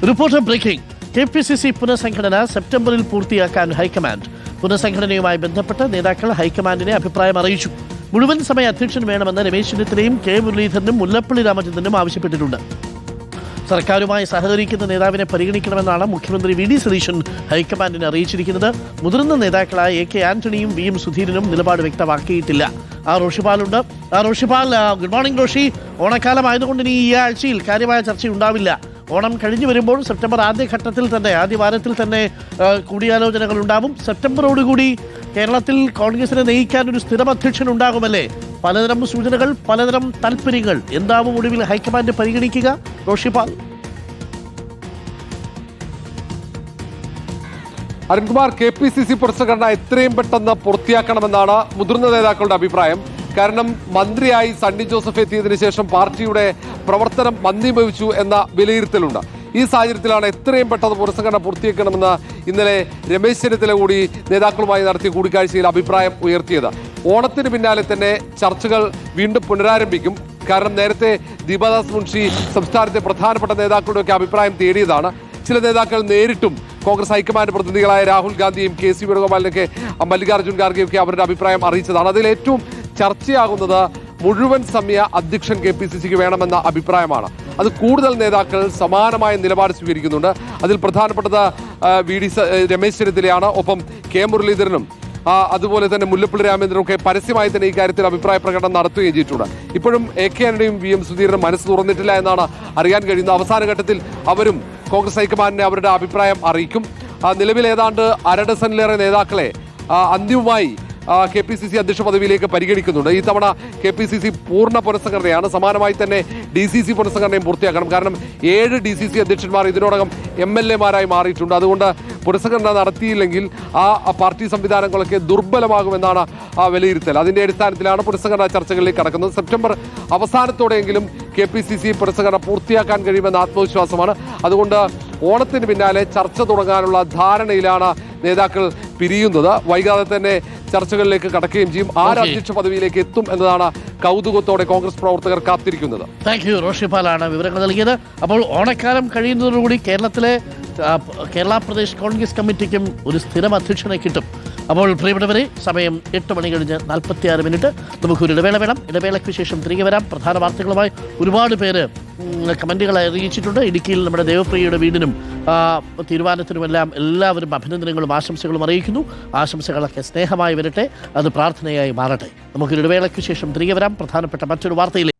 Reporter breaking. KPCC പുനഃസംഘടന സെപ്റ്റംബറിൽ പൂർത്തിയാക്കാൻ ഹൈക്കമാൻഡ്. പുനഃസംഘടനയുമായി ബന്ധപ്പെട്ട് നേതാക്കൾ ഹൈക്കമാൻഡിനെ അഭിപ്രായം അറിയിച്ചു. മുഴുവൻ സമയ അധ്യക്ഷൻ വേണമെന്ന് രമേശ് ചെന്നിത്തലയും കെ മുരളീധരനും മുല്ലപ്പള്ളി രാമചന്ദ്രനും ആവശ്യപ്പെട്ടിട്ടുണ്ട്. സർക്കാരുമായി സഹകരിക്കുന്ന നേതാവിനെ പരിഗണിക്കണമെന്നാണ് മുഖ്യമന്ത്രി വി ഡി സതീശൻ ഹൈക്കമാൻഡിനെ അറിയിച്ചിരിക്കുന്നത്. മുതിർന്ന നേതാക്കളായ AK ആന്റണിയും VM സുധീരനും നിലപാട് വ്യക്തമാക്കിയിട്ടില്ല. റോഷിപാലുണ്ട്. Roshipal, good morning Roshy. ഓണക്കാലമായതുകൊണ്ട് ഇനി ഈ ആഴ്ചയിൽ കാര്യമായ ചർച്ചയുണ്ടാവില്ല. ഓണം കഴിഞ്ഞു വരുമ്പോൾ സെപ്റ്റംബർ ആദ്യ വാരത്തിൽ തന്നെ കൂടിയാലോചനകൾ ഉണ്ടാവും. സെപ്റ്റംബറോടുകൂടി കേരളത്തിൽ കോൺഗ്രസിനെ നയിക്കാൻ ഒരു സ്ഥിരം അധ്യക്ഷൻ ഉണ്ടാകുമല്ലേ? പലതരം സൂചനകൾ, പലതരം താല്പര്യങ്ങൾ. എന്താവും ഒടുവിൽ ഹൈക്കമാൻഡ് പരിഗണിക്കുക? റോഷിപാൽ. അരുൺകുമാർ, KPCC പുനഃസംഘടന എത്രയും പെട്ടെന്ന് പൂർത്തിയാക്കണമെന്നാണ് മുതിർന്ന നേതാക്കളുടെ അഭിപ്രായം. കാരണം മന്ത്രിയായി സണ്ണി ജോസഫ് എത്തിയതിനു ശേഷം പാർട്ടിയുടെ പ്രവർത്തനം മന്ദീഭവിച്ചു എന്ന വിലയിരുത്തലുണ്ട്. ഈ സാഹചര്യത്തിലാണ് എത്രയും പെട്ടെന്ന് പുനഃസംഘടന പൂർത്തിയാക്കണമെന്ന് ഇന്നലെ രമേശ് ചെന്നിത്തല കൂടി നേതാക്കളുമായി നടത്തിയ കൂടിക്കാഴ്ചയിൽ അഭിപ്രായം ഉയർത്തിയത്. ഓണത്തിന് പിന്നാലെ തന്നെ ചർച്ചകൾ വീണ്ടും പുനരാരംഭിക്കും. കാരണം നേരത്തെ ദീപദാസ് മുൻഷി സംസ്ഥാനത്തെ പ്രധാനപ്പെട്ട നേതാക്കളുടെയൊക്കെ അഭിപ്രായം തേടിയതാണ്. ചില നേതാക്കൾ നേരിട്ടും കോൺഗ്രസ് ഹൈക്കമാൻഡ് പ്രതിനിധികളായ രാഹുൽ ഗാന്ധിയും KC വേണുഗോപാലിനൊക്കെ മല്ലികാർജ്ജുൻ ഖാർഗെയൊക്കെ അവരുടെ അഭിപ്രായം അറിയിച്ചതാണ്. അതിൽ ഏറ്റവും ചർച്ചയാകുന്നത് മുഴുവൻ സമയ അധ്യക്ഷൻ KPCCക്ക് വേണമെന്ന അഭിപ്രായമാണ്. അത് കൂടുതൽ നേതാക്കൾ സമാനമായ നിലപാട് സ്വീകരിക്കുന്നുണ്ട്. അതിൽ പ്രധാനപ്പെട്ടത് രമേശ് ചെന്നിത്തലയാണ്. ഒപ്പം കെ മുരളീധരനും അതുപോലെ തന്നെ മുല്ലപ്പള്ളി രാമചന്ദ്രനൊക്കെ പരസ്യമായി തന്നെ ഇക്കാര്യത്തിൽ അഭിപ്രായ പ്രകടനം നടത്തുകയും ചെയ്തിട്ടുണ്ട്. ഇപ്പോഴും AK ആന്റണിയും VM സുധീരനും മനസ്സ് തുറന്നിട്ടില്ല എന്നാണ് അറിയാൻ കഴിയുന്നത്. അവസാന ഘട്ടത്തിൽ അവരും കോൺഗ്രസ് ഹൈക്കമാൻഡിനെ അവരുടെ അഭിപ്രായം അറിയിക്കും. നിലവിൽ ഏതാണ്ട് അരഡസനിലേറെ നേതാക്കളെ അന്തിമമായി KPCC അധ്യക്ഷ പദവിയിലേക്ക് പരിഗണിക്കുന്നുണ്ട്. ഈ തവണ KPCC പൂർണ്ണ പുനഃസംഘടനയാണ്. സമാനമായി തന്നെ DCC പുനഃസംഘടനയും പൂർത്തിയാക്കണം. കാരണം 7 DCC അധ്യക്ഷന്മാർ ഇതിനോടകം MLA-മാരായി മാറിയിട്ടുണ്ട്. അതുകൊണ്ട് പുനഃസംഘടന നടത്തിയില്ലെങ്കിൽ ആ പാർട്ടി സംവിധാനങ്ങളൊക്കെ ദുർബലമാകുമെന്നാണ് വിലയിരുത്തൽ. അതിന്റെ അടിസ്ഥാനത്തിലാണ് പുനഃസംഘടനാ ചർച്ചകളിലേക്ക് കടക്കുന്നത്. സെപ്റ്റംബർ അവസാനത്തോടെയെങ്കിലും KPCC പുനഃസംഘടന പൂർത്തിയാക്കാൻ കഴിയുമെന്ന ആത്മവിശ്വാസമാണ്. അതുകൊണ്ട് ഓണത്തിന് പിന്നാലെ ചർച്ച തുടങ്ങാനുള്ള ധാരണയിലാണ് നേതാക്കൾ പിരിയുന്നത്. വൈകാതെ തന്നെ ചർച്ചകളിലേക്ക് കടക്കുകയും ചെയ്യും. ആര് അധ്യക്ഷ പദവിയിലേക്ക് എത്തും എന്നതാണ് കൗതുകത്തോടെ കോൺഗ്രസ് പ്രവർത്തകർ കാത്തിരിക്കുന്നത്. Thank you. റോഷിപാലാണ് വിവരങ്ങൾ നൽകിയത്. അപ്പോൾ ഓണക്കാലം കഴിയുന്നതോടുകൂടി കേരള പ്രദേശ് കോൺഗ്രസ് കമ്മിറ്റിക്കും ഒരു സ്ഥിരം അധ്യക്ഷനെ കിട്ടും. അപ്പോൾ പ്രിയപ്പെട്ടവരെ, സമയം 8 മണി കഴിഞ്ഞ് 46 മിനിറ്റ്. നമുക്കൊരു ഇടവേള വേണം. ഇടവേളയ്ക്ക് ശേഷം തിരികെ വരാം. പ്രധാന വാർത്തകളുമായി ഒരുപാട് പേര് കമൻറ്റുകൾ അറിയിച്ചിട്ടുണ്ട്. ഇടുക്കിയിൽ നമ്മുടെ ദേവപ്രിയയുടെ വീടിനും തീരുമാനത്തിനുമെല്ലാം എല്ലാവരും അഭിനന്ദനങ്ങളും ആശംസകളും അറിയിക്കുന്നു. ആശംസകളൊക്കെ സ്നേഹമായി വരട്ടെ, അത് പ്രാർത്ഥനയായി മാറട്ടെ. നമുക്കൊരു ഇടവേളയ്ക്ക് ശേഷം തിരികെ വരാം. പ്രധാനപ്പെട്ട മറ്റൊരു വാർത്തയിലേക്ക്.